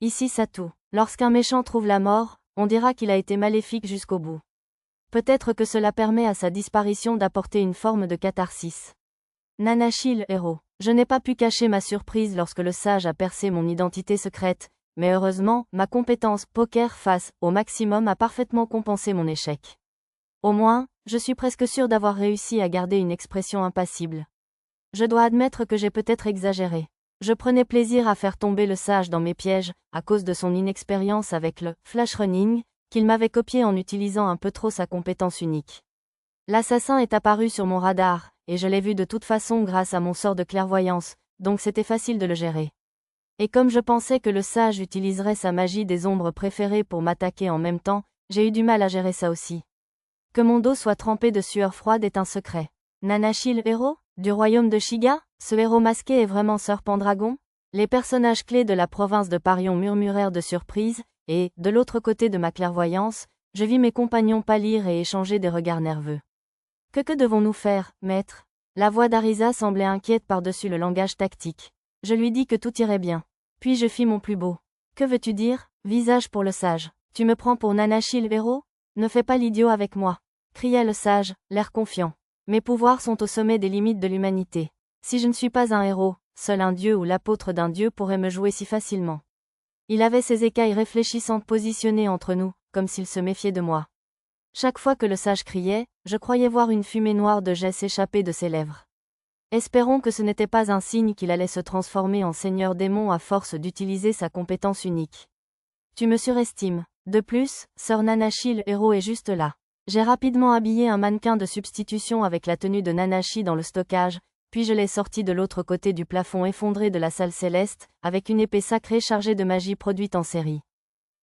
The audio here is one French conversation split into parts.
Ici Satu. Lorsqu'un méchant trouve la mort, on dira qu'il a été maléfique jusqu'au bout. Peut-être que cela permet à sa disparition d'apporter une forme de catharsis. Nanashi le héros. Je n'ai pas pu cacher ma surprise lorsque le sage a percé mon identité secrète, mais heureusement, ma compétence poker face au maximum a parfaitement compensé mon échec. Au moins, je suis presque sûr d'avoir réussi à garder une expression impassible. Je dois admettre que j'ai peut-être exagéré. Je prenais plaisir à faire tomber le sage dans mes pièges, à cause de son inexpérience avec le flash running, qu'il m'avait copié en utilisant un peu trop sa compétence unique. L'assassin est apparu sur mon radar, et je l'ai vu de toute façon grâce à mon sort de clairvoyance, donc c'était facile de le gérer. Et comme je pensais que le sage utiliserait sa magie des ombres préférées pour m'attaquer en même temps, j'ai eu du mal à gérer ça aussi. Que mon dos soit trempé de sueur froide est un secret. Nanashi le héros, du royaume de Shiga, ce héros masqué est vraiment Serpent Dragon? Les personnages clés de la province de Parion murmurèrent de surprise, et, de l'autre côté de ma clairvoyance, je vis mes compagnons pâlir et échanger des regards nerveux. Que devons-nous faire, maître? La voix d'Arisa semblait inquiète par-dessus le langage tactique. Je lui dis que tout irait bien. Puis je fis mon plus beau. Que veux-tu dire? Visage pour le sage. Tu me prends pour Nanashi le héros? Ne fais pas l'idiot avec moi. Cria le sage, l'air confiant. Mes pouvoirs sont au sommet des limites de l'humanité. Si je ne suis pas un héros, seul un dieu ou l'apôtre d'un dieu pourrait me jouer si facilement. Il avait ses écailles réfléchissantes positionnées entre nous, comme s'il se méfiait de moi. Chaque fois que le sage criait, je croyais voir une fumée noire de jet s'échapper de ses lèvres. Espérons que ce n'était pas un signe qu'il allait se transformer en seigneur démon à force d'utiliser sa compétence unique. Tu me surestimes. De plus, sœur Nanashi le héros est juste là. J'ai rapidement habillé un mannequin de substitution avec la tenue de Nanashi dans le stockage, puis je l'ai sorti de l'autre côté du plafond effondré de la salle céleste, avec une épée sacrée chargée de magie produite en série.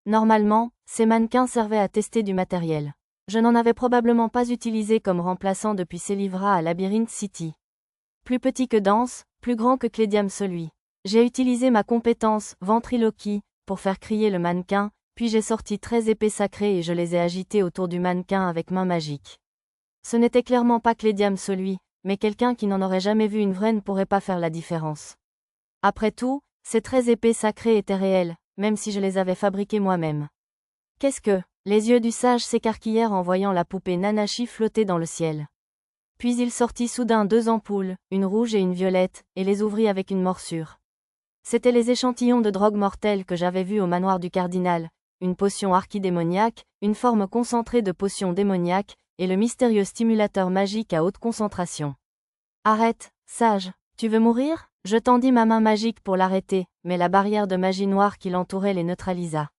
Normalement, ces mannequins servaient à tester du matériel. Je n'en avais probablement pas utilisé comme remplaçant depuis Célivra à Labyrinth City. Plus petit que Danse, plus grand que Clédiam celui. J'ai utilisé ma compétence ventriloquie pour faire crier le mannequin, puis j'ai sorti 13 épées sacrées et je les ai agitées autour du mannequin avec main magique. Ce n'était clairement pas Clédiam celui, mais quelqu'un qui n'en aurait jamais vu une vraie ne pourrait pas faire la différence. Après tout, ces 13 épées sacrées étaient réelles, même si je les avais fabriquées moi-même. Qu'est-ce que? Les yeux du sage s'écarquillèrent en voyant la poupée Nanashi flotter dans le ciel. Puis il sortit soudain 2 ampoules, une rouge et une violette, et les ouvrit avec une morsure. C'étaient les échantillons de drogue mortelle que j'avais vus au manoir du cardinal, une potion archidémoniaque, une forme concentrée de potion démoniaque, et le mystérieux stimulateur magique à haute concentration. Arrête, sage, tu veux mourir? Je tendis ma main magique pour l'arrêter, mais la barrière de magie noire qui l'entourait les neutralisa.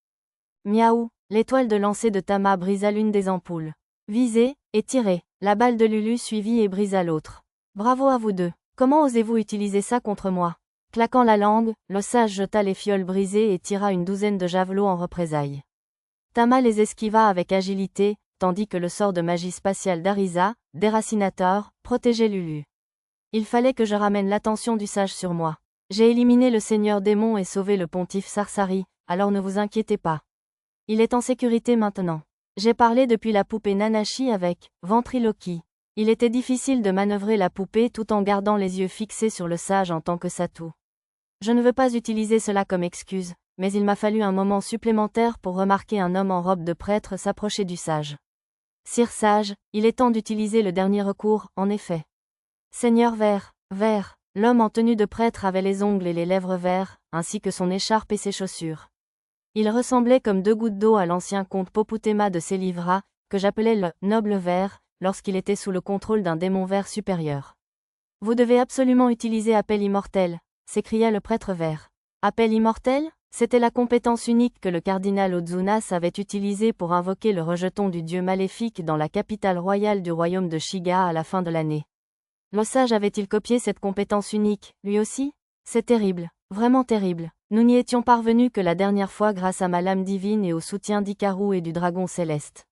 Miaou, l'étoile de lancer de Tama brisa l'une des ampoules. Visez, et tirez. La balle de Lulu suivit et brisa l'autre. Bravo à vous deux. Comment osez-vous utiliser ça contre moi? Claquant la langue, le sage jeta les fioles brisées et tira une douzaine de javelots en représailles. Tama les esquiva avec agilité, tandis que le sort de magie spatiale d'Arisa, déracinateur, protégeait Lulu. Il fallait que je ramène l'attention du sage sur moi. J'ai éliminé le seigneur démon et sauvé le pontife Sarsari, alors ne vous inquiétez pas. Il est en sécurité maintenant. J'ai parlé depuis la poupée Nanashi avec ventriloquie. Il était difficile de manœuvrer la poupée tout en gardant les yeux fixés sur le sage en tant que Satu. Je ne veux pas utiliser cela comme excuse, mais il m'a fallu un moment supplémentaire pour remarquer un homme en robe de prêtre s'approcher du sage. Sire sage, il est temps d'utiliser le dernier recours, en effet. Seigneur vert, l'homme en tenue de prêtre avait les ongles et les lèvres verts, ainsi que son écharpe et ses chaussures. Il ressemblait comme 2 gouttes d'eau à l'ancien comte Poputema de Célivra, que j'appelais le « noble vert », lorsqu'il était sous le contrôle d'un démon vert supérieur. « Vous devez absolument utiliser Appel immortel », s'écria le prêtre vert. Appel immortel? C'était la compétence unique que le cardinal Ozunas avait utilisée pour invoquer le rejeton du dieu maléfique dans la capitale royale du royaume de Shiga à la fin de l'année. Le sage avait-il copié cette compétence unique, lui aussi? C'est terrible, vraiment terrible. Nous n'y étions parvenus que la dernière fois grâce à ma lame divine et au soutien d'Ikaru et du dragon céleste.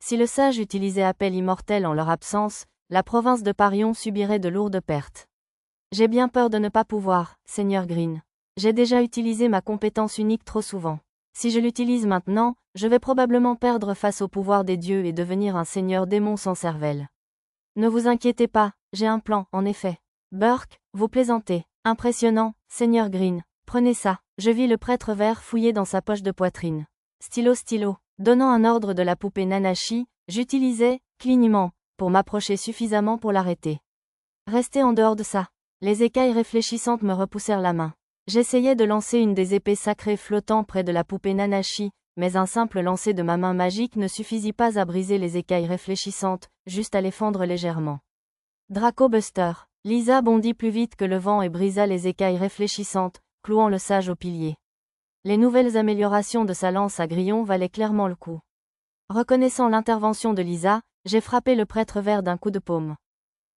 Si le sage utilisait Appel immortel en leur absence, la province de Parion subirait de lourdes pertes. J'ai bien peur de ne pas pouvoir, Seigneur Green. J'ai déjà utilisé ma compétence unique trop souvent. Si je l'utilise maintenant, je vais probablement perdre face au pouvoir des dieux et devenir un seigneur démon sans cervelle. Ne vous inquiétez pas, j'ai un plan, en effet. Burke, vous plaisantez. Impressionnant, Seigneur Green. Prenez ça. Je vis le prêtre vert fouiller dans sa poche de poitrine. Stylo stylo. Donnant un ordre de la poupée Nanashi, j'utilisais, clignement, pour m'approcher suffisamment pour l'arrêter. Restez en dehors de ça. Les écailles réfléchissantes me repoussèrent la main. J'essayais de lancer une des épées sacrées flottant près de la poupée Nanashi, mais un simple lancer de ma main magique ne suffisit pas à briser les écailles réfléchissantes, juste à les fendre légèrement. Draco Buster. Lisa bondit plus vite que le vent et brisa les écailles réfléchissantes, clouant le sage au pilier. Les nouvelles améliorations de sa lance à grillon valaient clairement le coup. Reconnaissant l'intervention de Lisa, j'ai frappé le prêtre vert d'un coup de paume.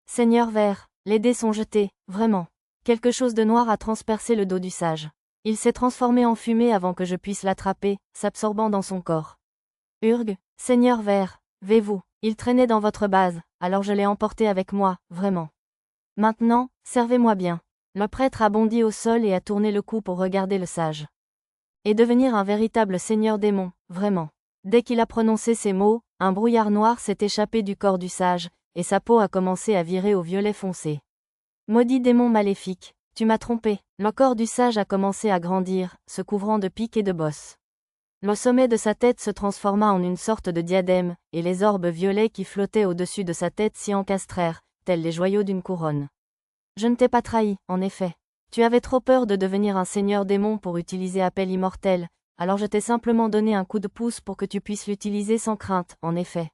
Seigneur vert, les dés sont jetés, vraiment. Quelque chose de noir a transpercé le dos du sage. Il s'est transformé en fumée avant que je puisse l'attraper, s'absorbant dans son corps. Urg, Seigneur vert, vais-vous, il traînait dans votre base, alors je l'ai emporté avec moi, vraiment. Maintenant, servez-moi bien. Le prêtre a bondi au sol et a tourné le cou pour regarder le sage. Et devenir un véritable seigneur démon, vraiment. Dès qu'il a prononcé ces mots, un brouillard noir s'est échappé du corps du sage, et sa peau a commencé à virer au violet foncé. Maudit démon maléfique, tu m'as trompé. Le corps du sage a commencé à grandir, se couvrant de pics et de bosses. Le sommet de sa tête se transforma en une sorte de diadème, et les orbes violets qui flottaient au-dessus de sa tête s'y encastrèrent, tels les joyaux d'une couronne. Je ne t'ai pas trahi, en effet. Tu avais trop peur de devenir un seigneur démon pour utiliser appel immortel, alors je t'ai simplement donné un coup de pouce pour que tu puisses l'utiliser sans crainte, en effet.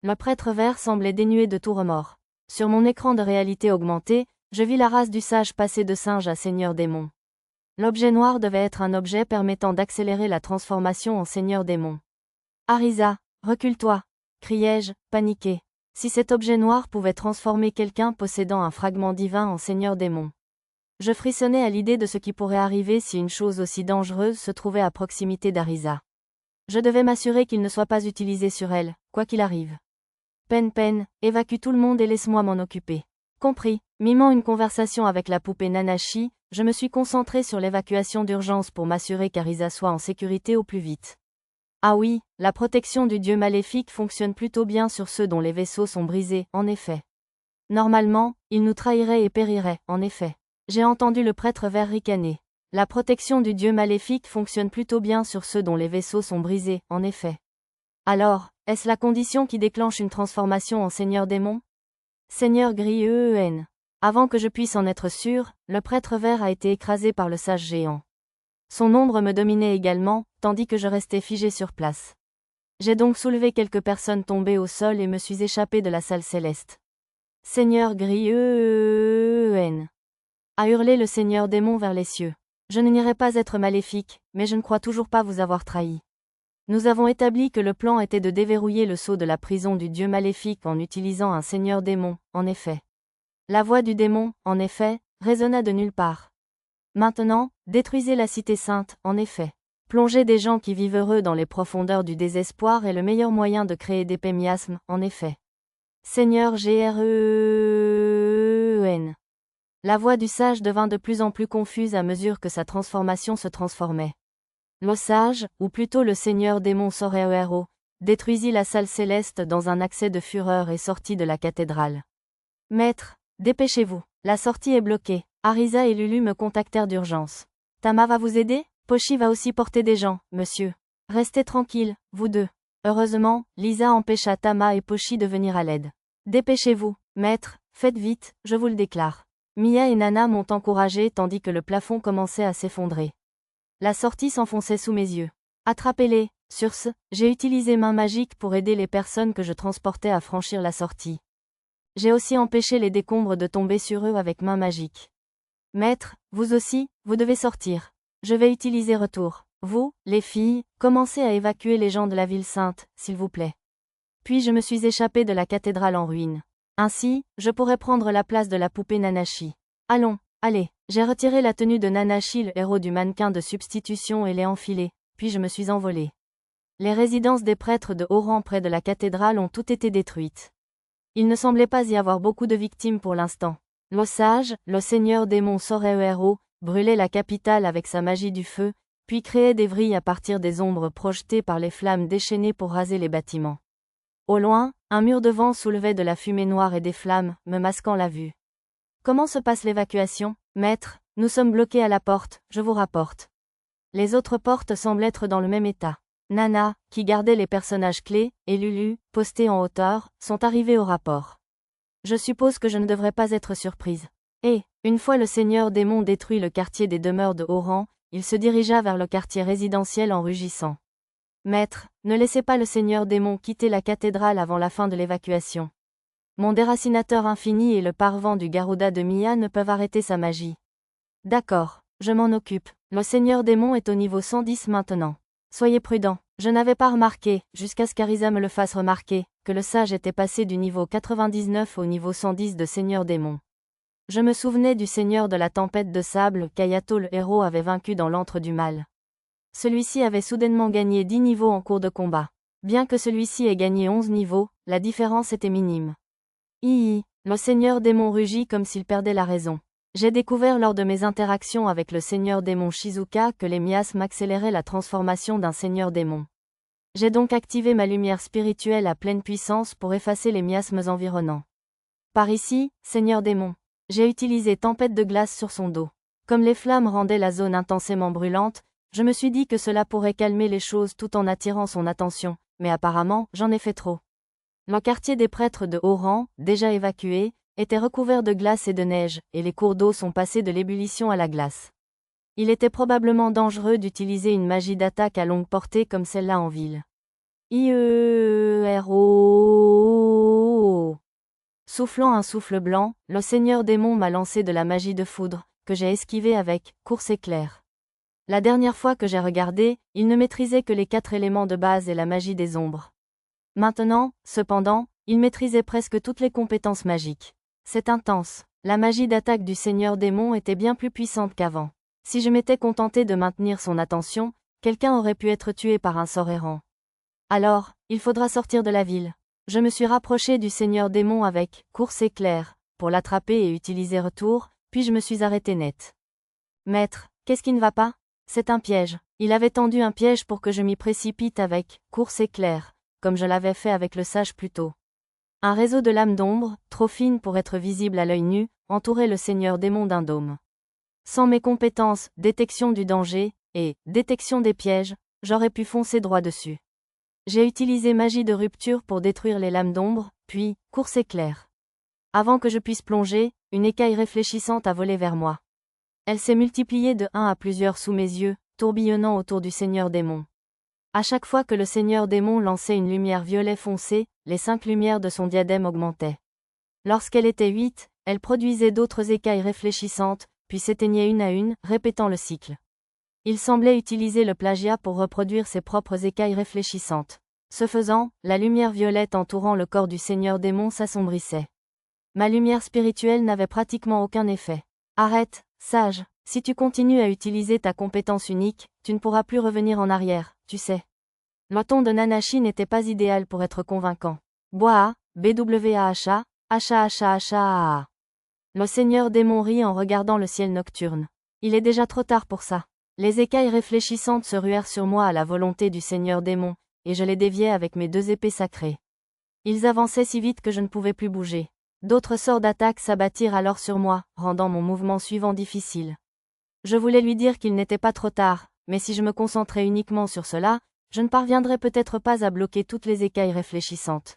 Le prêtre vert semblait dénué de tout remords. Sur mon écran de réalité augmentée, je vis la race du sage passer de singe à seigneur démon. L'objet noir devait être un objet permettant d'accélérer la transformation en seigneur démon. Arisa, recule-toi, criai-je, paniqué. Si cet objet noir pouvait transformer quelqu'un possédant un fragment divin en seigneur démon. Je frissonnais à l'idée de ce qui pourrait arriver si une chose aussi dangereuse se trouvait à proximité d'Arisa. Je devais m'assurer qu'il ne soit pas utilisé sur elle, quoi qu'il arrive. Pen, évacue tout le monde et laisse-moi m'en occuper. Compris. Mimant une conversation avec la poupée Nanashi, je me suis concentré sur l'évacuation d'urgence pour m'assurer qu'Arisa soit en sécurité au plus vite. Ah oui, la protection du dieu maléfique fonctionne plutôt bien sur ceux dont les vaisseaux sont brisés, en effet. Normalement, il nous trahirait et périrait, en effet. J'ai entendu le prêtre vert ricaner. La protection du dieu maléfique fonctionne plutôt bien sur ceux dont les vaisseaux sont brisés, en effet. Alors, est-ce la condition qui déclenche une transformation en seigneur démon? Seigneur gris. Avant que je puisse en être sûr, le prêtre vert a été écrasé par le sage géant. Son ombre me dominait également, tandis que je restais figé sur place. J'ai donc soulevé quelques personnes tombées au sol et me suis échappé de la salle céleste. Seigneur gris. A hurlé le seigneur démon vers les cieux. Je ne n'irai pas être maléfique, mais je ne crois toujours pas vous avoir trahi. Nous avons établi que le plan était de déverrouiller le sceau de la prison du dieu maléfique en utilisant un seigneur démon, en effet. La voix du démon, en effet, résonna de nulle part. Maintenant, détruisez la cité sainte, en effet. Plonger des gens qui vivent heureux dans les profondeurs du désespoir est le meilleur moyen de créer des miasmes, en effet. Seigneur GREN. La voix du sage devint de plus en plus confuse à mesure que sa transformation se transformait. Le sage, ou plutôt le seigneur démon Sorero, détruisit la salle céleste dans un accès de fureur et sortit de la cathédrale. Maître, dépêchez-vous, la sortie est bloquée. Arisa et Lulu me contactèrent d'urgence. Tama va vous aider? Pochi va aussi porter des gens, monsieur. Restez tranquilles, vous deux. Heureusement, Lisa empêcha Tama et Pochi de venir à l'aide. Dépêchez-vous, maître, faites vite, je vous le déclare. Mia et Nana m'ont encouragé tandis que le plafond commençait à s'effondrer. La sortie s'enfonçait sous mes yeux. Attrapez-les. Sur ce, j'ai utilisé main magique pour aider les personnes que je transportais à franchir la sortie. J'ai aussi empêché les décombres de tomber sur eux avec main magique. Maître, vous aussi, vous devez sortir. Je vais utiliser retour. Vous, les filles, commencez à évacuer les gens de la ville sainte, s'il vous plaît. Puis je me suis échappée de la cathédrale en ruine. Ainsi, je pourrais prendre la place de la poupée Nanashi. Allons, allez. J'ai retiré la tenue de Nanashi, le héros du mannequin de substitution, et l'ai enfilée, puis je me suis envolée. Les résidences des prêtres de haut rang près de la cathédrale ont toutes été détruites. Il ne semblait pas y avoir beaucoup de victimes pour l'instant. Le sage, le seigneur démon Sorero, brûlait la capitale avec sa magie du feu, puis créait des vrilles à partir des ombres projetées par les flammes déchaînées pour raser les bâtiments. Au loin, un mur de vent soulevait de la fumée noire et des flammes, me masquant la vue. Comment se passe l'évacuation, maître? Nous sommes bloqués à la porte, je vous rapporte. Les autres portes semblent être dans le même état. Nana, qui gardait les personnages clés, et Lulu, postés en hauteur, sont arrivés au rapport. Je suppose que je ne devrais pas être surprise. Et, une fois le seigneur démon détruit le quartier des demeures de haut rang, il se dirigea vers le quartier résidentiel en rugissant. Maître, ne laissez pas le seigneur démon quitter la cathédrale avant la fin de l'évacuation. Mon déracinateur infini et le parvent du Garuda de Mia ne peuvent arrêter sa magie. D'accord, je m'en occupe. Le seigneur démon est au niveau 110 maintenant. Soyez prudent. Je n'avais pas remarqué, jusqu'à ce qu'Arisa me le fasse remarquer, que le sage était passé du niveau 99 au niveau 110 de seigneur démon. Je me souvenais du seigneur de la tempête de sable qu'Ayato le héros avait vaincu dans l'antre du mal. Celui-ci avait soudainement gagné 10 niveaux en cours de combat. Bien que celui-ci ait gagné 11 niveaux, la différence était minime. Le seigneur démon rugit comme s'il perdait la raison. J'ai découvert lors de mes interactions avec le seigneur démon Shizuka que les miasmes accéléraient la transformation d'un seigneur démon. J'ai donc activé ma lumière spirituelle à pleine puissance pour effacer les miasmes environnants. Par ici, seigneur démon. J'ai utilisé tempête de glace sur son dos. Comme les flammes rendaient la zone intensément brûlante, je me suis dit que cela pourrait calmer les choses tout en attirant son attention, mais apparemment, j'en ai fait trop. Le quartier des prêtres de haut rang, déjà évacué, était recouvert de glace et de neige, et les cours d'eau sont passés de l'ébullition à la glace. Il était probablement dangereux d'utiliser une magie d'attaque à longue portée comme celle-là en ville. Soufflant un souffle blanc, le seigneur démon m'a lancé de la magie de foudre, que j'ai esquivée avec course éclair. La dernière fois que j'ai regardé, il ne maîtrisait que les 4 éléments de base et la magie des ombres. Maintenant, cependant, il maîtrisait presque toutes les compétences magiques. C'est intense. La magie d'attaque du seigneur démon était bien plus puissante qu'avant. Si je m'étais contenté de maintenir son attention, quelqu'un aurait pu être tué par un sort errant. Alors, il faudra sortir de la ville. Je me suis rapproché du seigneur démon avec course éclair, pour l'attraper et utiliser retour, puis je me suis arrêté net. Maître, qu'est-ce qui ne va pas? C'est un piège. Il avait tendu un piège pour que je m'y précipite avec course éclair, comme je l'avais fait avec le sage plus tôt. Un réseau de lames d'ombre, trop fines pour être visibles à l'œil nu, entourait le seigneur démon d'un dôme. Sans mes compétences, détection du danger, et détection des pièges, j'aurais pu foncer droit dessus. J'ai utilisé magie de rupture pour détruire les lames d'ombre, puis, course éclair. Avant que je puisse plonger, une écaille réfléchissante a volé vers moi. Elle s'est multipliée de 1 à plusieurs sous mes yeux, tourbillonnant autour du seigneur démon. À chaque fois que le seigneur démon lançait une lumière violet foncé, les 5 lumières de son diadème augmentaient. Lorsqu'elle était 8, elle produisait d'autres écailles réfléchissantes, puis s'éteignaient une à une, répétant le cycle. Il semblait utiliser le plagiat pour reproduire ses propres écailles réfléchissantes. Ce faisant, la lumière violette entourant le corps du seigneur démon s'assombrissait. Ma lumière spirituelle n'avait pratiquement aucun effet. Arrête, sage, si tu continues à utiliser ta compétence unique, tu ne pourras plus revenir en arrière, tu sais. Le ton de Nanashi n'était pas idéal pour être convaincant. Bois, BWAHA, HAHAHA. Le seigneur démon rit en regardant le ciel nocturne. Il est déjà trop tard pour ça. Les écailles réfléchissantes se ruèrent sur moi à la volonté du seigneur démon, et je les déviai avec mes 2 épées sacrées. Ils avançaient si vite que je ne pouvais plus bouger. D'autres sorts d'attaque s'abattirent alors sur moi, rendant mon mouvement suivant difficile. Je voulais lui dire qu'il n'était pas trop tard, mais si je me concentrais uniquement sur cela, je ne parviendrais peut-être pas à bloquer toutes les écailles réfléchissantes.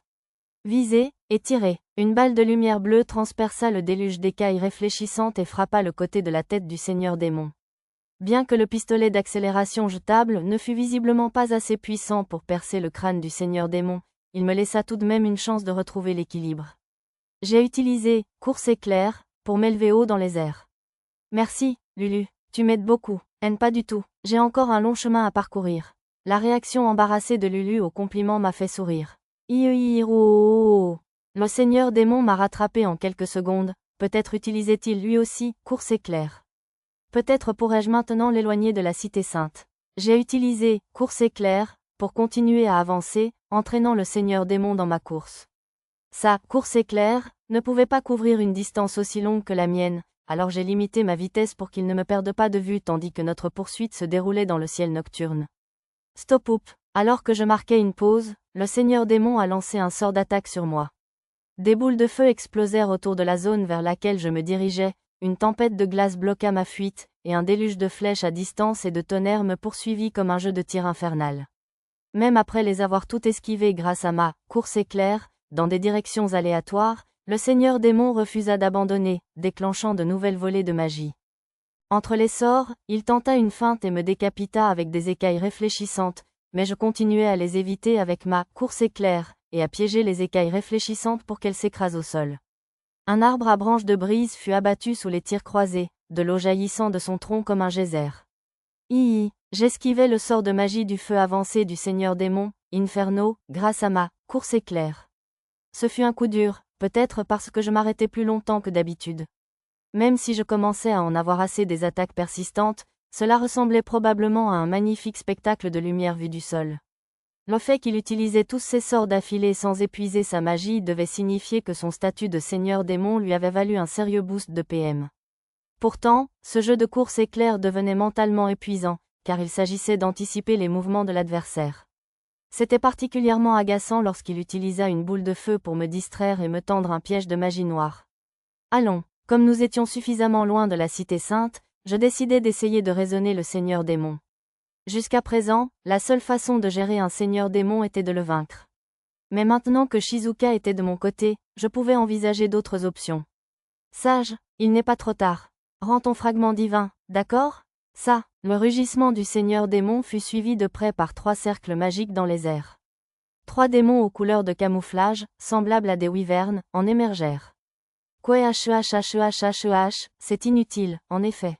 Viser, et tirer. Une balle de lumière bleue transperça le déluge d'écailles réfléchissantes et frappa le côté de la tête du seigneur démon. Bien que le pistolet d'accélération jetable ne fût visiblement pas assez puissant pour percer le crâne du seigneur démon, il me laissa tout de même une chance de retrouver l'équilibre. J'ai utilisé « course éclair » pour m'élever haut dans les airs. Merci, Lulu, tu m'aides beaucoup. Pas du tout, j'ai encore un long chemin à parcourir. La réaction embarrassée de Lulu au compliment m'a fait sourire. Le seigneur démon m'a rattrapé en quelques secondes, peut-être utilisait-il lui aussi « course éclair ». Peut-être pourrais-je maintenant l'éloigner de la cité sainte. J'ai utilisé « course éclair » pour continuer à avancer, entraînant le seigneur démon dans ma course. Sa « course éclair » ne pouvait pas couvrir une distance aussi longue que la mienne, alors j'ai limité ma vitesse pour qu'il ne me perde pas de vue tandis que notre poursuite se déroulait dans le ciel nocturne. Stop-up. Alors que je marquais une pause, le seigneur démon a lancé un sort d'attaque sur moi. Des boules de feu explosèrent autour de la zone vers laquelle je me dirigeais, une tempête de glace bloqua ma fuite, et un déluge de flèches à distance et de tonnerre me poursuivit comme un jeu de tir infernal. Même après les avoir toutes esquivées grâce à ma course éclair, dans des directions aléatoires, le seigneur démon refusa d'abandonner, déclenchant de nouvelles volées de magie. Entre les sorts, il tenta une feinte et me décapita avec des écailles réfléchissantes, mais je continuais à les éviter avec ma course éclair, et à piéger les écailles réfléchissantes pour qu'elles s'écrasent au sol. Un arbre à branches de brise fut abattu sous les tirs croisés, de l'eau jaillissant de son tronc comme un geyser. J'esquivais le sort de magie du feu avancé du seigneur démon, Inferno, grâce à ma course éclair. Ce fut un coup dur, peut-être parce que je m'arrêtais plus longtemps que d'habitude. Même si je commençais à en avoir assez des attaques persistantes, cela ressemblait probablement à un magnifique spectacle de lumière vue du sol. Le fait qu'il utilisait tous ses sorts d'affilée sans épuiser sa magie devait signifier que son statut de seigneur démon lui avait valu un sérieux boost de PM. Pourtant, ce jeu de course éclair devenait mentalement épuisant, car il s'agissait d'anticiper les mouvements de l'adversaire. C'était particulièrement agaçant lorsqu'il utilisa une boule de feu pour me distraire et me tendre un piège de magie noire. Allons, comme nous étions suffisamment loin de la cité sainte, je décidai d'essayer de raisonner le seigneur démon. Jusqu'à présent, la seule façon de gérer un seigneur démon était de le vaincre. Mais maintenant que Shizuka était de mon côté, je pouvais envisager d'autres options. Sage, il n'est pas trop tard. Rends ton fragment divin, d'accord ? Ça, le rugissement du seigneur démon fut suivi de près par 3 cercles magiques dans les airs. 3 démons aux couleurs de camouflage, semblables à des wyvernes, en émergèrent. C'est inutile, en effet.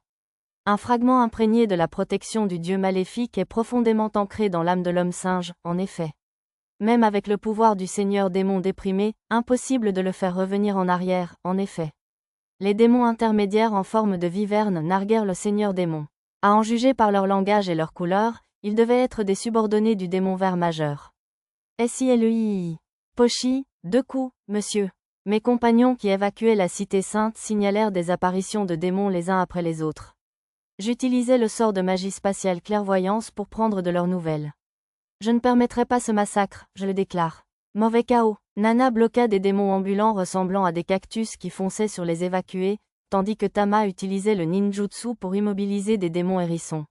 Un fragment imprégné de la protection du dieu maléfique est profondément ancré dans l'âme de l'homme singe, en effet. Même avec le pouvoir du seigneur démon déprimé, impossible de le faire revenir en arrière, en effet. Les démons intermédiaires en forme de wyverne narguèrent le seigneur démon. À en juger par leur langage et leur couleur, ils devaient être des subordonnés du démon vert majeur. SILEI. Pochi, 2 coups, monsieur. Mes compagnons qui évacuaient la cité sainte signalèrent des apparitions de démons les uns après les autres. J'utilisais le sort de magie spatiale clairvoyance pour prendre de leurs nouvelles. Je ne permettrai pas ce massacre, je le déclare. Mauvais chaos. Nana bloqua des démons ambulants ressemblant à des cactus qui fonçaient sur les évacués, tandis que Tama utilisait le ninjutsu pour immobiliser des démons hérissons.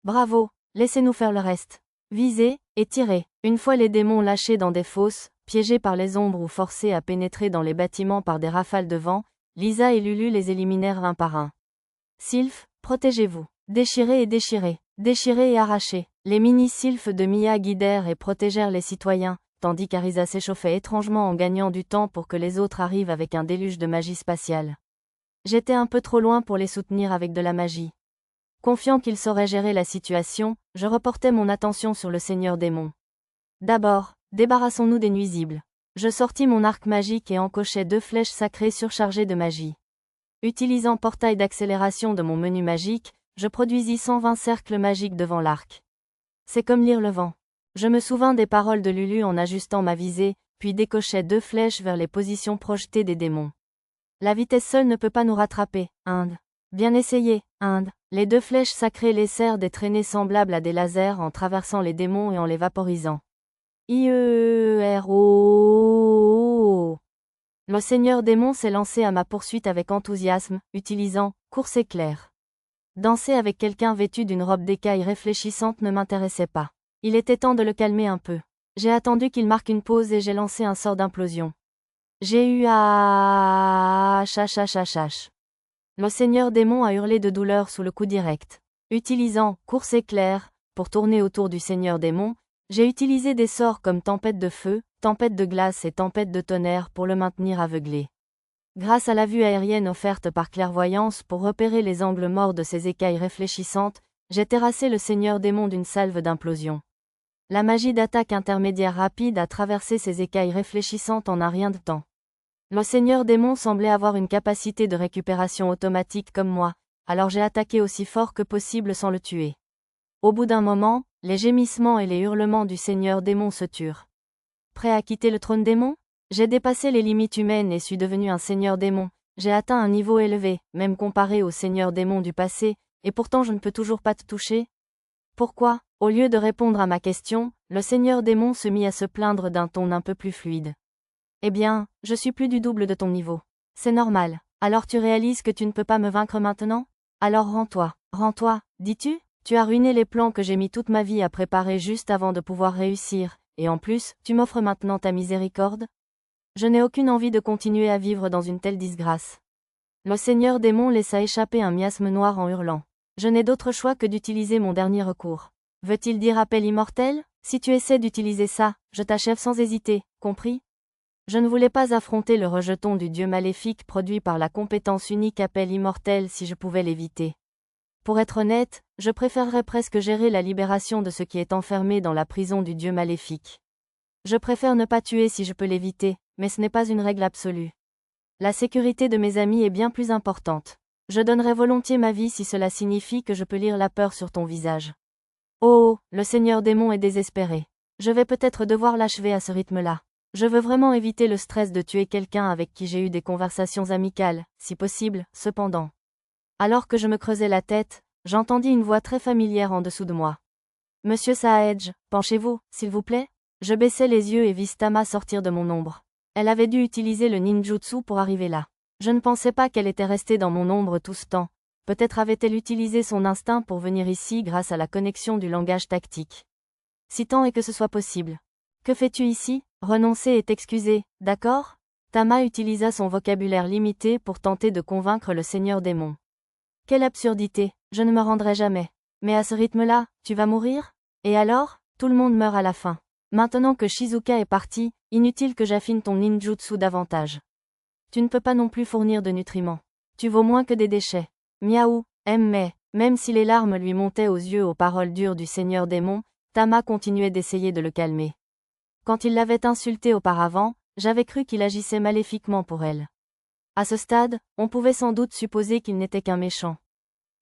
Bravo, laissez-nous faire le reste. Visez, et tirez. Une fois les démons lâchés dans des fosses, piégés par les ombres ou forcés à pénétrer dans les bâtiments par des rafales de vent, Lisa et Lulu les éliminèrent un par un. Sylph, protégez-vous. Déchirez et arrachez. Les mini-sylphes de Mia guidèrent et protégèrent les citoyens, tandis qu'Arisa s'échauffait étrangement en gagnant du temps pour que les autres arrivent avec un déluge de magie spatiale. J'étais un peu trop loin pour les soutenir avec de la magie. Confiant qu'ils sauraient gérer la situation, je reportai mon attention sur le seigneur démon. D'abord, débarrassons-nous des nuisibles. Je sortis mon arc magique et encochai 2 flèches sacrées surchargées de magie. Utilisant portail d'accélération de mon menu magique, je produisis 120 cercles magiques devant l'arc. C'est comme lire le vent. Je me souvins des paroles de Lulu en ajustant ma visée, puis décochai 2 flèches vers les positions projetées des démons. La vitesse seule ne peut pas nous rattraper, Inde. Bien essayé, Inde. Les 2 flèches sacrées laissèrent des traînées semblables à des lasers en traversant les démons et en les vaporisant. IERO. Le seigneur démon s'est lancé à ma poursuite avec enthousiasme, utilisant course éclair. Danser avec quelqu'un vêtu d'une robe d'écaille réfléchissante ne m'intéressait pas. Il était temps de le calmer un peu. J'ai attendu qu'il marque une pause et j'ai lancé un sort d'implosion. J'ai eu à... Le seigneur démon a hurlé de douleur sous le coup direct. Utilisant course éclair, pour tourner autour du seigneur démon, j'ai utilisé des sorts comme tempête de feu, tempête de glace et tempête de tonnerre pour le maintenir aveuglé. Grâce à la vue aérienne offerte par clairvoyance pour repérer les angles morts de ces écailles réfléchissantes, j'ai terrassé le seigneur démon d'une salve d'implosion. La magie d'attaque intermédiaire rapide a traversé ces écailles réfléchissantes en un rien de temps. Le seigneur démon semblait avoir une capacité de récupération automatique comme moi, alors j'ai attaqué aussi fort que possible sans le tuer. Au bout d'un moment, les gémissements et les hurlements du seigneur démon se turent. Prêt à quitter le trône démon ? J'ai dépassé les limites humaines et suis devenu un seigneur démon. J'ai atteint un niveau élevé, même comparé au seigneur démon du passé, et pourtant je ne peux toujours pas te toucher. Pourquoi ? Au lieu de répondre à ma question, le seigneur démon se mit à se plaindre d'un ton un peu plus fluide. Eh bien, je suis plus du double de ton niveau. C'est normal. Alors tu réalises que tu ne peux pas me vaincre maintenant? Alors rends-toi. Rends-toi, dis-tu? Tu as ruiné les plans que j'ai mis toute ma vie à préparer juste avant de pouvoir réussir, et en plus, tu m'offres maintenant ta miséricorde? Je n'ai aucune envie de continuer à vivre dans une telle disgrâce. Le seigneur démon laissa échapper un miasme noir en hurlant. Je n'ai d'autre choix que d'utiliser mon dernier recours. Veut-il dire appel immortel? Si tu essaies d'utiliser ça, je t'achève sans hésiter, compris? Je ne voulais pas affronter le rejeton du dieu maléfique produit par la compétence unique appel immortel si je pouvais l'éviter. Pour être honnête, je préférerais presque gérer la libération de ce qui est enfermé dans la prison du dieu maléfique. Je préfère ne pas tuer si je peux l'éviter, mais ce n'est pas une règle absolue. La sécurité de mes amis est bien plus importante. Je donnerais volontiers ma vie si cela signifie que je peux lire la peur sur ton visage. Oh, le seigneur démon est désespéré. Je vais peut-être devoir l'achever à ce rythme-là. Je veux vraiment éviter le stress de tuer quelqu'un avec qui j'ai eu des conversations amicales, si possible, cependant. Alors que je me creusais la tête, j'entendis une voix très familière en dessous de moi. Monsieur Saedge, penchez-vous, s'il vous plaît? Je baissai les yeux et vis Tama sortir de mon ombre. Elle avait dû utiliser le ninjutsu pour arriver là. Je ne pensais pas qu'elle était restée dans mon ombre tout ce temps. Peut-être avait-elle utilisé son instinct pour venir ici grâce à la connexion du langage tactique. Si tant est que ce soit possible. Que fais-tu ici? Renoncer et t'excuser, d'accord? Tama utilisa son vocabulaire limité pour tenter de convaincre le seigneur démon. Quelle absurdité, je ne me rendrai jamais. Mais à ce rythme-là, tu vas mourir? Et alors? Tout le monde meurt à la fin. Maintenant que Shizuka est parti, inutile que j'affine ton ninjutsu davantage. Tu ne peux pas non plus fournir de nutriments. Tu vaux moins que des déchets. Miaou, mais, même si les larmes lui montaient aux yeux aux paroles dures du seigneur démon, Tama continuait d'essayer de le calmer. Quand il l'avait insulté auparavant, j'avais cru qu'il agissait maléfiquement pour elle. À ce stade, on pouvait sans doute supposer qu'il n'était qu'un méchant.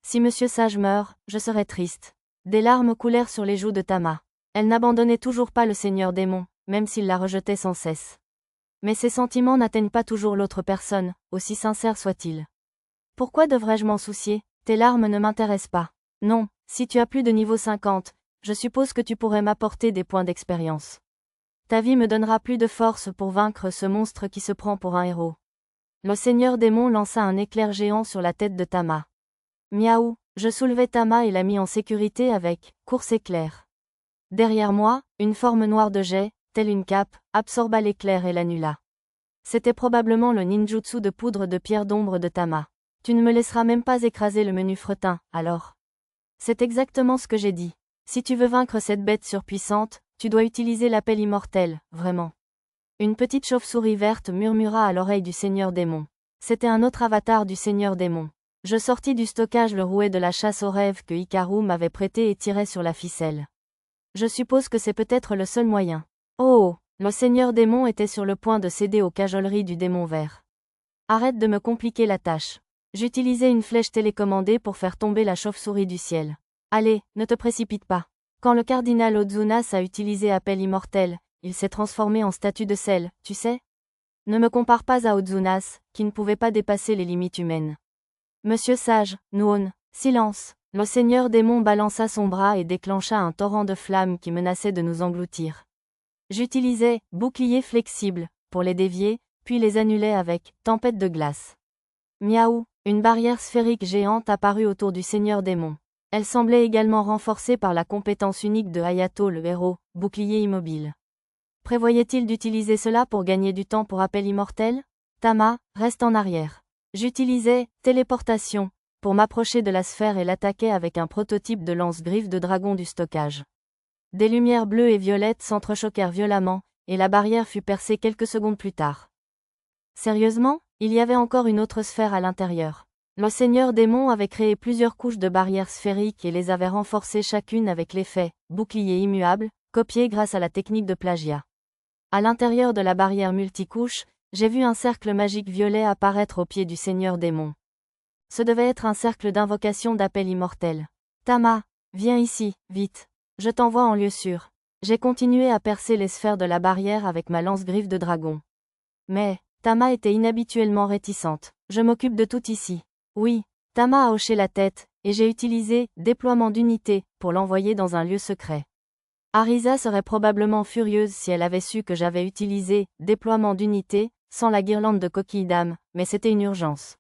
Si Monsieur Sage meurt, je serais triste. Des larmes coulèrent sur les joues de Tama. Elle n'abandonnait toujours pas le seigneur démon, même s'il la rejetait sans cesse. Mais ses sentiments n'atteignent pas toujours l'autre personne, aussi sincère soit-il. Pourquoi devrais-je m'en soucier? Tes larmes ne m'intéressent pas. Non, si tu as plus de niveau 50, je suppose que tu pourrais m'apporter des points d'expérience. Ta vie me donnera plus de force pour vaincre ce monstre qui se prend pour un héros. Le seigneur démon lança un éclair géant sur la tête de Tama. Miaou, je soulevai Tama et la mis en sécurité avec « course éclair ». Derrière moi, une forme noire de jet, telle une cape, absorba l'éclair et l'annula. C'était probablement le ninjutsu de poudre de pierre d'ombre de Tama. Tu ne me laisseras même pas écraser le menu fretin, alors. C'est exactement ce que j'ai dit. Si tu veux vaincre cette bête surpuissante, tu dois utiliser l'appel immortel, vraiment. Une petite chauve-souris verte murmura à l'oreille du seigneur démon. C'était un autre avatar du seigneur démon. Je sortis du stockage le rouet de la chasse aux rêves que Hikaru m'avait prêté et tirai sur la ficelle. Je suppose que c'est peut-être le seul moyen. Oh, le seigneur démon était sur le point de céder aux cajoleries du démon vert. Arrête de me compliquer la tâche. J'utilisais une flèche télécommandée pour faire tomber la chauve-souris du ciel. Allez, ne te précipite pas. Quand le cardinal Ozunas a utilisé appel immortel, il s'est transformé en statue de sel, tu sais? Ne me compare pas à Ozunas, qui ne pouvait pas dépasser les limites humaines. Monsieur Sage, Nuon, silence. Le seigneur démon balança son bras et déclencha un torrent de flammes qui menaçait de nous engloutir. J'utilisais « bouclier flexible » pour les dévier, puis les annulais avec « tempête de glace ». Miaou, une barrière sphérique géante apparut autour du seigneur démon. Elle semblait également renforcée par la compétence unique de Hayato le héros, bouclier immobile. Prévoyait-il d'utiliser cela pour gagner du temps pour appel immortel? Tama, reste en arrière. J'utilisais « téléportation » pour m'approcher de la sphère et l'attaquer avec un prototype de lance-griffe de dragon du stockage. Des lumières bleues et violettes s'entrechoquèrent violemment, et la barrière fut percée quelques secondes plus tard. Sérieusement, il y avait encore une autre sphère à l'intérieur. Le seigneur démon avait créé plusieurs couches de barrières sphériques et les avait renforcées chacune avec l'effet « bouclier immuable », copié grâce à la technique de plagiat. À l'intérieur de la barrière multicouche, j'ai vu un cercle magique violet apparaître au pied du seigneur démon. Ce devait être un cercle d'invocation d'appel immortel. Tama, viens ici, vite. Je t'envoie en lieu sûr. J'ai continué à percer les sphères de la barrière avec ma lance-griffe de dragon. Mais, Tama était inhabituellement réticente. Je m'occupe de tout ici. Oui, Tama a hoché la tête, et j'ai utilisé « déploiement d'unité » pour l'envoyer dans un lieu secret. Arisa serait probablement furieuse si elle avait su que j'avais utilisé « déploiement d'unité » sans la guirlande de coquilles d'âme, mais c'était une urgence.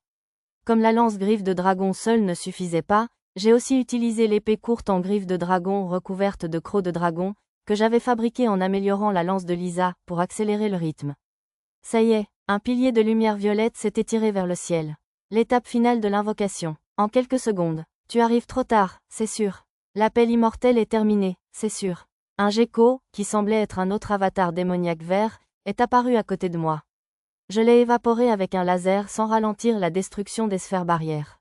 Comme la lance griffe de dragon seule ne suffisait pas, j'ai aussi utilisé l'épée courte en griffe de dragon recouverte de crocs de dragon, que j'avais fabriquée en améliorant la lance de Lisa pour accélérer le rythme. Ça y est, un pilier de lumière violette s'est étiré vers le ciel. L'étape finale de l'invocation. En quelques secondes. Tu arrives trop tard, c'est sûr. L'appel immortel est terminé, c'est sûr. Un gecko, qui semblait être un autre avatar démoniaque vert, est apparu à côté de moi. Je l'ai évaporé avec un laser sans ralentir la destruction des sphères barrières.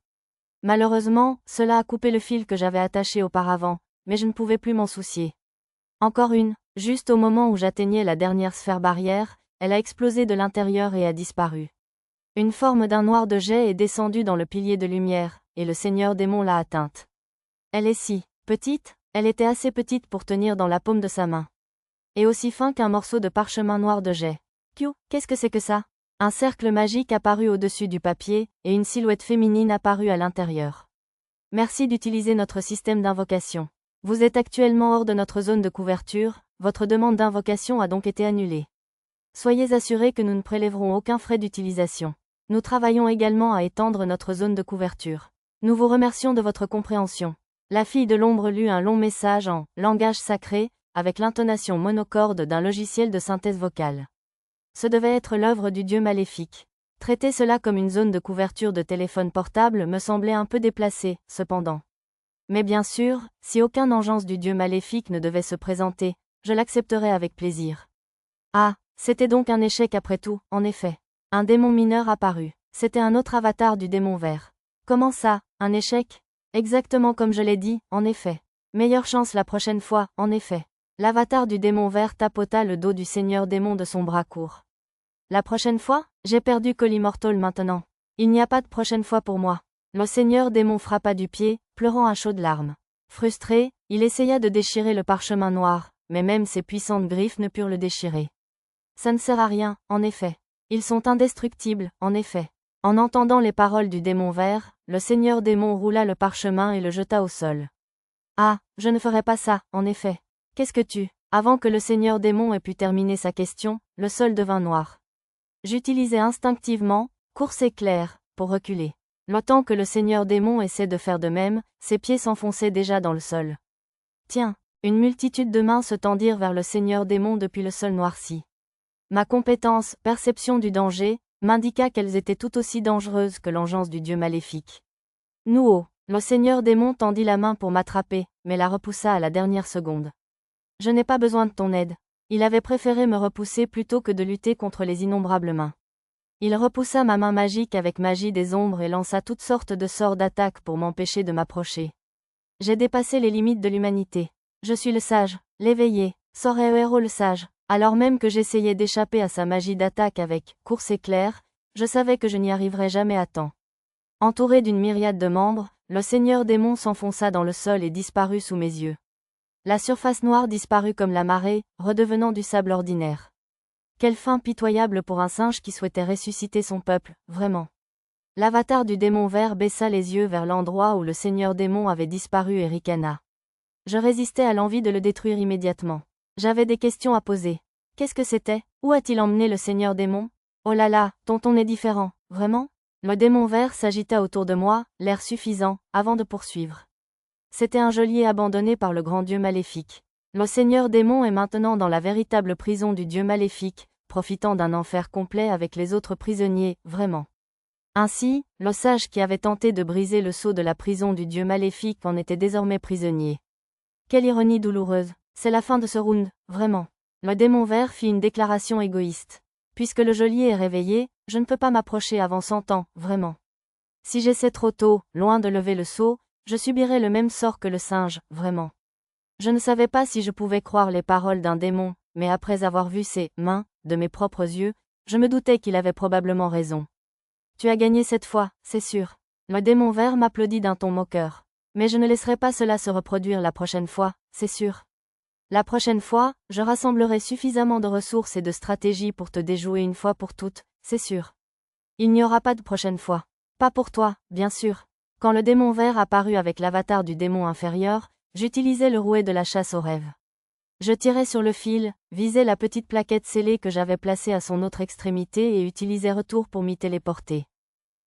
Malheureusement, cela a coupé le fil que j'avais attaché auparavant, mais je ne pouvais plus m'en soucier. Encore une, juste au moment où j'atteignais la dernière sphère barrière, elle a explosé de l'intérieur et a disparu. Une forme d'un noir de jet est descendue dans le pilier de lumière, et le seigneur démon l'a atteinte. Elle est si petite, elle était assez petite pour tenir dans la paume de sa main. Et aussi fin qu'un morceau de parchemin noir de jet. Qu'est-ce que c'est que ça? Un cercle magique apparut au-dessus du papier, et une silhouette féminine apparut à l'intérieur. Merci d'utiliser notre système d'invocation. Vous êtes actuellement hors de notre zone de couverture, votre demande d'invocation a donc été annulée. Soyez assurés que nous ne prélèverons aucun frais d'utilisation. Nous travaillons également à étendre notre zone de couverture. Nous vous remercions de votre compréhension. La fille de l'ombre lut un long message en langage sacré, avec l'intonation monocorde d'un logiciel de synthèse vocale. Ce devait être l'œuvre du dieu maléfique. Traiter cela comme une zone de couverture de téléphone portable me semblait un peu déplacé, cependant. Mais bien sûr, si aucun engeance du dieu maléfique ne devait se présenter, je l'accepterais avec plaisir. Ah, c'était donc un échec après tout, en effet. Un démon mineur apparut. C'était un autre avatar du démon vert. Comment ça, un échec? Exactement comme je l'ai dit, en effet. Meilleure chance la prochaine fois, en effet. L'avatar du démon vert tapota le dos du seigneur démon de son bras court. La prochaine fois? J'ai perdu Colimortol maintenant. Il n'y a pas de prochaine fois pour moi. Le seigneur démon frappa du pied, pleurant à chaudes larmes. Frustré, il essaya de déchirer le parchemin noir, mais même ses puissantes griffes ne purent le déchirer. Ça ne sert à rien, en effet. Ils sont indestructibles, en effet. En entendant les paroles du démon vert, le seigneur démon roula le parchemin et le jeta au sol. Ah, je ne ferai pas ça, en effet. Qu'est-ce que tu? Avant que le seigneur démon ait pu terminer sa question, le sol devint noir. J'utilisais instinctivement, course éclair, pour reculer. Le temps que le seigneur démon essaie de faire de même, ses pieds s'enfonçaient déjà dans le sol. Tiens, une multitude de mains se tendirent vers le seigneur démon depuis le sol noirci. Ma compétence, perception du danger, m'indiqua qu'elles étaient tout aussi dangereuses que l'engeance du dieu maléfique. Nouo, le seigneur démon tendit la main pour m'attraper, mais la repoussa à la dernière seconde. Je n'ai pas besoin de ton aide. Il avait préféré me repousser plutôt que de lutter contre les innombrables mains. Il repoussa ma main magique avec magie des ombres et lança toutes sortes de sorts d'attaque pour m'empêcher de m'approcher. J'ai dépassé les limites de l'humanité. Je suis le sage, l'éveillé, Soreo le sage. Alors même que j'essayais d'échapper à sa magie d'attaque avec « course éclair », je savais que je n'y arriverais jamais à temps. Entouré d'une myriade de membres, le seigneur démon s'enfonça dans le sol et disparut sous mes yeux. La surface noire disparut comme la marée, redevenant du sable ordinaire. Quelle fin pitoyable pour un singe qui souhaitait ressusciter son peuple, vraiment. L'avatar du démon vert baissa les yeux vers l'endroit où le seigneur démon avait disparu et ricana. Je résistais à l'envie de le détruire immédiatement. J'avais des questions à poser. Qu'est-ce que c'était? Où a-t-il emmené le seigneur démon? Oh là là, tonton est différent, vraiment? Le démon vert s'agita autour de moi, l'air suffisant, avant de poursuivre. C'était un geôlier abandonné par le grand dieu maléfique. Le seigneur démon est maintenant dans la véritable prison du dieu maléfique, profitant d'un enfer complet avec les autres prisonniers, vraiment. Ainsi, le sage qui avait tenté de briser le sceau de la prison du dieu maléfique en était désormais prisonnier. Quelle ironie douloureuse. C'est la fin de ce round, vraiment. Le démon vert fit une déclaration égoïste. Puisque le geôlier est réveillé, je ne peux pas m'approcher avant 100 ans, vraiment. Si j'essaie trop tôt, loin de lever le sceau, je subirai le même sort que le singe, vraiment. Je ne savais pas si je pouvais croire les paroles d'un démon, mais après avoir vu ses mains, de mes propres yeux, je me doutais qu'il avait probablement raison. Tu as gagné cette fois, c'est sûr. Le démon vert m'applaudit d'un ton moqueur. Mais je ne laisserai pas cela se reproduire la prochaine fois, c'est sûr. La prochaine fois, je rassemblerai suffisamment de ressources et de stratégies pour te déjouer une fois pour toutes, c'est sûr. Il n'y aura pas de prochaine fois. Pas pour toi, bien sûr. Quand le démon vert apparut avec l'avatar du démon inférieur, j'utilisai le rouet de la chasse aux rêves. Je tirai sur le fil, visai la petite plaquette scellée que j'avais placée à son autre extrémité et utilisai retour pour m'y téléporter.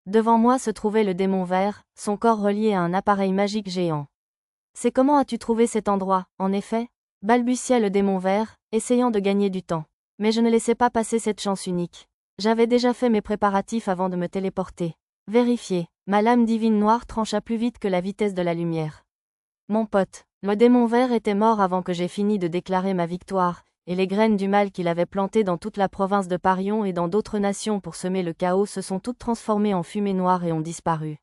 Devant moi se trouvait le démon vert, son corps relié à un appareil magique géant. C'est comment as-tu trouvé cet endroit, en effet? Balbutia le démon vert, essayant de gagner du temps. Mais je ne laissais pas passer cette chance unique. J'avais déjà fait mes préparatifs avant de me téléporter. Vérifiez, ma lame divine noire trancha plus vite que la vitesse de la lumière. Mon pote, le démon vert était mort avant que j'aie fini de déclarer ma victoire, et les graines du mal qu'il avait plantées dans toute la province de Parion et dans d'autres nations pour semer le chaos se sont toutes transformées en fumée noire et ont disparu.